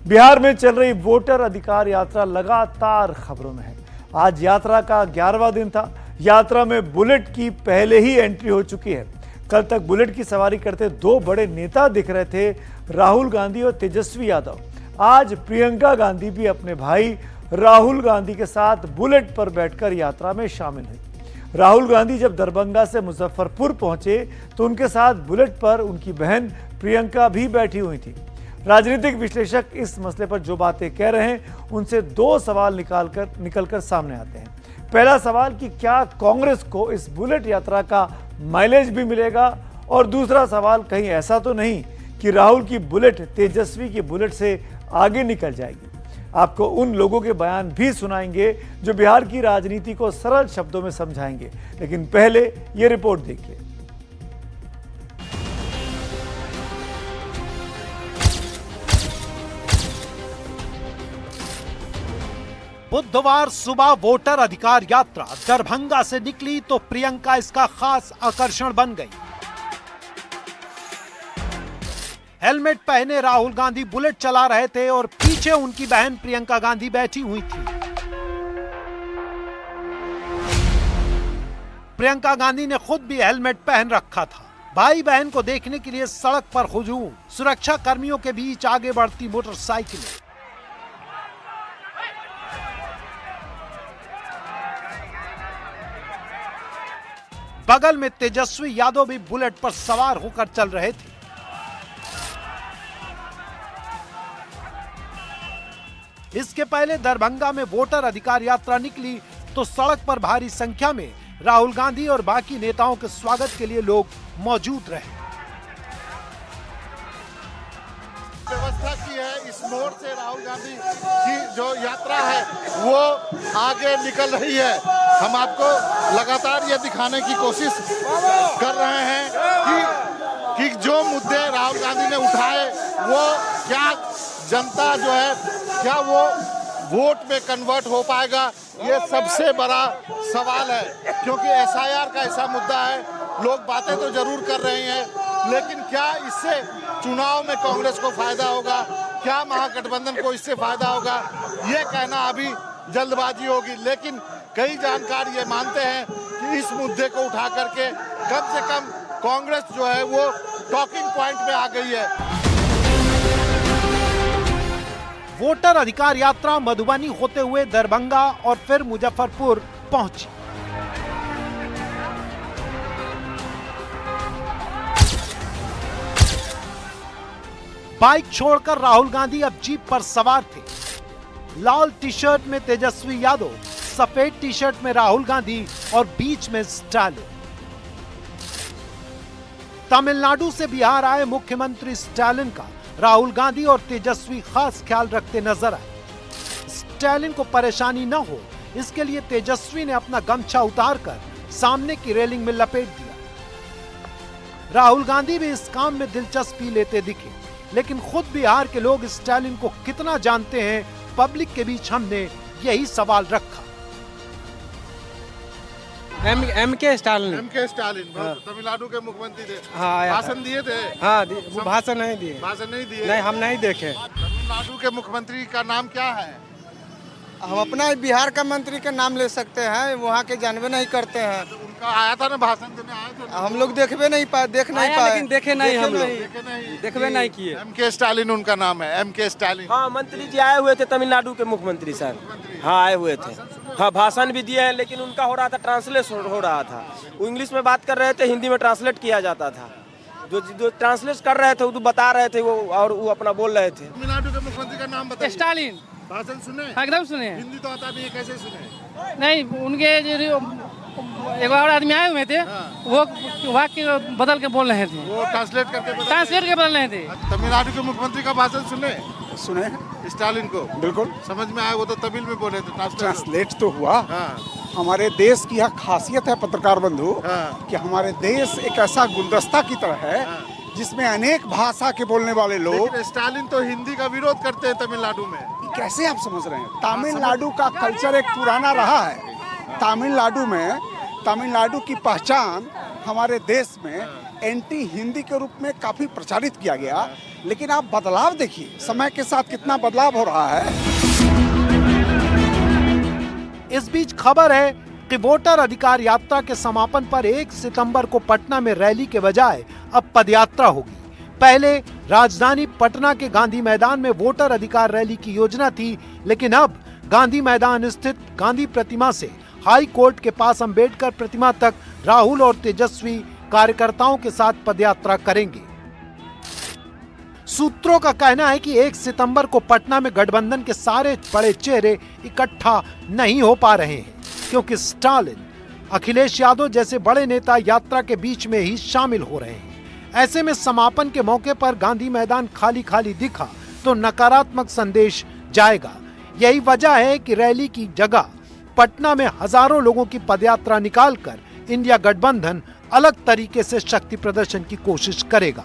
बिहार में चल रही वोटर अधिकार यात्रा लगातार खबरों में है। आज यात्रा का 11वां दिन था। यात्रा में बुलेट की पहले ही एंट्री हो चुकी है। कल तक बुलेट की सवारी करते दो बड़े नेता दिख रहे थे, राहुल गांधी और तेजस्वी यादव। आज प्रियंका गांधी भी अपने भाई राहुल गांधी के साथ बुलेट पर बैठकर यात्रा में शामिल हुई। राहुल गांधी जब दरभंगा से मुजफ्फरपुर पहुंचे तो उनके साथ बुलेट पर उनकी बहन प्रियंका भी बैठी हुई थी। राजनीतिक विश्लेषक इस मसले पर जो बातें कह रहे हैं उनसे दो सवाल निकलकर सामने आते हैं। पहला सवाल कि क्या कांग्रेस को इस बुलेट यात्रा का माइलेज भी मिलेगा, और दूसरा सवाल कहीं ऐसा तो नहीं कि राहुल की बुलेट तेजस्वी की बुलेट से आगे निकल जाएगी। आपको उन लोगों के बयान भी सुनाएंगे जो बिहार की राजनीति को सरल शब्दों में समझाएंगे, लेकिन पहले ये रिपोर्ट देखिए। बुधवार सुबह वोटर अधिकार यात्रा दरभंगा से निकली तो प्रियंका इसका खास आकर्षण बन गई। हेलमेट पहने राहुल गांधी बुलेट चला रहे थे और पीछे उनकी बहन प्रियंका गांधी बैठी हुई थी। प्रियंका गांधी ने खुद भी हेलमेट पहन रखा था। भाई बहन को देखने के लिए सड़क पर हुजूम, सुरक्षा कर्मियों के बीच आगे बढ़ती मोटरसाइकिलें। बगल में तेजस्वी यादव भी बुलेट पर सवार होकर चल रहे थे। इसके पहले दरभंगा में वोटर अधिकार यात्रा निकली तो सड़क पर भारी संख्या में राहुल गांधी और बाकी नेताओं के स्वागत के लिए लोग मौजूद रहे। व्यवस्था की है, इस मोड़ से राहुल गांधी की जो यात्रा है वो आगे निकल रही है। हम आपको लगातार ये दिखाने की कोशिश कर रहे हैं कि जो मुद्दे राहुल गांधी ने उठाए वो क्या जनता जो है क्या वो वोट में कन्वर्ट हो पाएगा, ये सबसे बड़ा सवाल है। क्योंकि एसआईआर का ऐसा मुद्दा है, लोग बातें तो जरूर कर रहे हैं, लेकिन क्या इससे चुनाव में कांग्रेस को फायदा होगा, क्या महागठबंधन को इससे फायदा होगा, ये कहना अभी जल्दबाजी होगी। लेकिन कई जानकार ये मानते हैं कि इस मुद्दे को उठा करके कम से कम कांग्रेस जो है वो टॉकिंग पॉइंट में आ गई है। वोटर अधिकार यात्रा मधुबनी होते हुए दरभंगा और फिर मुजफ्फरपुर पहुंची। बाइक छोड़कर राहुल गांधी अब जीप पर सवार थे। लाल टी शर्ट में तेजस्वी यादव, सफेद टी शर्ट में राहुल गांधी और बीच में स्टालिन। तमिलनाडु से बिहार आए मुख्यमंत्री स्टालिन का राहुल गांधी और तेजस्वी खास ख्याल रखते नजर आए। स्टालिन को परेशानी न हो इसके लिए तेजस्वी ने अपना गमछा उतारकर सामने की रेलिंग में लपेट दिया। राहुल गांधी भी इस काम में दिलचस्पी लेते दिखे, लेकिन खुद बिहार के लोग स्टालिन को कितना जानते हैं, पब्लिक के बीच हमने यही सवाल रखा। एम के स्टालिन हाँ। तमिलनाडु के मुख्यमंत्री थे। हाँ, भाषण दिए थे। हाँ, वो भाषण नहीं दिए। भाषण नहीं दिए। नहीं, हम नहीं देखे। तमिलनाडु के मुख्यमंत्री का नाम क्या है? हम अपना बिहार का मंत्री का नाम ले सकते हैं, वहाँ के जानबे नहीं करते हैं। तो उनका आया था ना, भाषण देने आए थे। हम लोग देखबे नहीं पाए, देख नहीं पाए, लेकिन देखे नहीं, हम लोग देखबे नहीं किए। एम के स्टालिन उनका नाम है, एम के स्टालिन। हाँ, मंत्री जी आए हुए थे, तमिलनाडु के मुख्यमंत्री सर। हाँ, आए हुए थे। हाँ, भाषण भी दिए हैं, लेकिन उनका हो रहा था ट्रांसलेट हो रहा था। वो इंग्लिश में बात कर रहे थे, हिंदी में ट्रांसलेट किया जाता था। जो ट्रांसलेट कर रहे थे वो बता रहे थे वो, और वो अपना बोल रहे थे। तमिलनाडु के मुख्यमंत्री का नाम बताइए। स्टालिन। भाषण सुने? एकदम सुने। हिंदी तो आता नहीं है, कैसे सुने? नहीं, उनके एक और आदमी आए हुए थे, वो वाक्य बदल के बोल रहे थे, वो ट्रांसलेट करके बदल रहे थे। तमिलनाडु के मुख्यमंत्री का भाषण सुने स्टालिन को बिल्कुल समझ में आया, वो तो तमिल में बोले थे। ट्रांसलेट तो हुआ। हाँ। हमारे देश की यह खासियत है पत्रकार बंधु, हाँ। कि हमारे देश एक ऐसा गुलदस्ता की तरह है जिसमें अनेक भाषा के बोलने वाले लोग। लेकिन स्टालिन तो हिंदी का विरोध करते हैं तमिलनाडु में। कैसे आप समझ रहे हैं? तमिलनाडु का कल्चर एक पुराना रहा है। तमिलनाडु की पहचान हमारे देश में एंटी हिंदी के रूप में काफी प्रचारित किया गया, लेकिन आप बदलाव देखिए, समय के साथ कितना बदलाव हो रहा है। इस बीच खबर है कि वोटर अधिकार यात्रा के समापन पर 1 सितंबर को पटना में रैली के बजाय अब पदयात्रा होगी। पहले राजधानी पटना के गांधी मैदान में वोटर अधिकार रैली की योजना थी, लेकिन अब गांधी मैदान स्थित गांधी प्रतिमा से हाई कोर्ट के पास अंबेडकर प्रतिमा तक राहुल और तेजस्वी कार्यकर्ताओं के साथ पदयात्रा करेंगे। सूत्रों का कहना है कि 1 सितंबर को पटना में गठबंधन के सारे बड़े चेहरे इकट्ठा नहीं हो पा रहे हैं, क्योंकि स्टालिन, अखिलेश यादव जैसे बड़े नेता यात्रा के बीच में ही शामिल हो रहे हैं। ऐसे में समापन के मौके पर गांधी मैदान खाली खाली दिखा तो नकारात्मक संदेश जाएगा। यही वजह है कि रैली की जगह पटना में हजारों लोगों की पदयात्रा निकालकर इंडिया गठबंधन अलग तरीके से शक्ति प्रदर्शन की कोशिश करेगा।